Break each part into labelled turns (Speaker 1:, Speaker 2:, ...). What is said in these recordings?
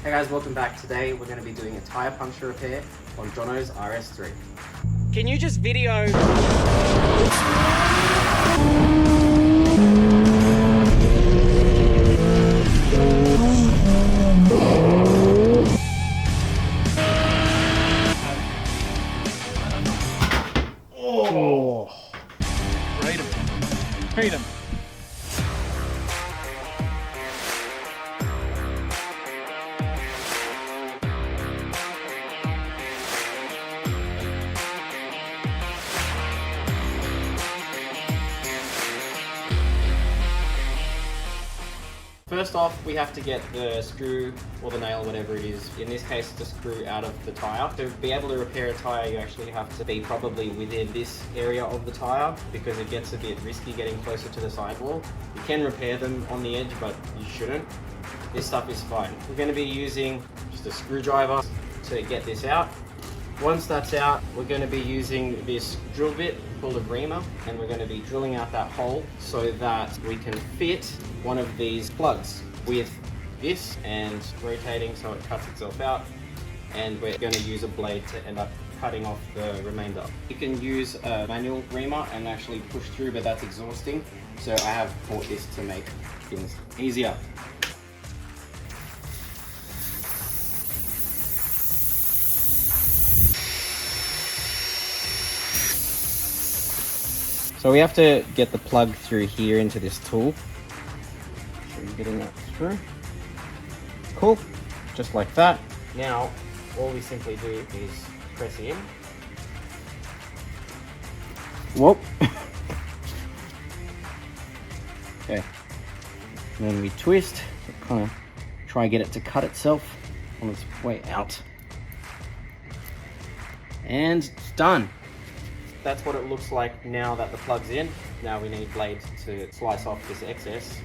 Speaker 1: Hey guys, welcome back. Today we're going to be doing a tyre puncture repair on Jono's RS3.
Speaker 2: Can you just video?
Speaker 3: Oh! Freedom.
Speaker 1: First off, we have to get the screw or the nail, whatever it is, in this case the screw out of the tyre. To be able to repair a tyre, you actually have to be probably within this area of the tyre because it gets a bit risky getting closer to the sidewall. You can repair them on the edge, but you shouldn't. This stuff is fine. We're going to be using just a screwdriver to get this out. Once that's out, we're going to be using this drill bit called a reamer, and we're going to be drilling out that hole so that we can fit one of these plugs with this and rotating so it cuts itself out, and we're going to use a blade to end up cutting off the remainder. You can use a manual reamer and actually push through, but that's exhausting, so I have bought this to make things easier. So we have to get the plug through here into this tool. So you're getting that through. Cool, just like that. Now, all we simply do is press in. Whoop. Okay. And then we twist, kind of try and get it to cut itself on its way out. And it's done. That's what it looks like now that the plug's in. Now we need blades to slice off this excess.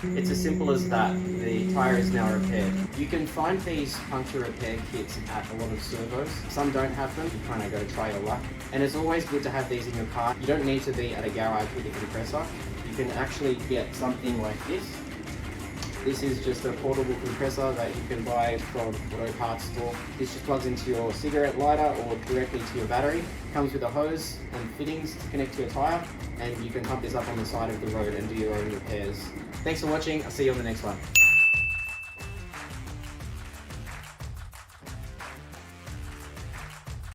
Speaker 1: It's as simple as that. The tyre is now repaired. You can find these puncture repair kits at a lot of servos. Some don't have them. You kind of got to try your luck. And it's always good to have these in your car. You don't need to be at a garage with a compressor. You can actually get something like this. This is just a portable compressor that you can buy from auto parts store. This just plugs into your cigarette lighter or directly to your battery. Comes with a hose and fittings to connect to your tyre, and you can pump this up on the side of the road and do your own repairs. Thanks for watching. I'll see you on the next one.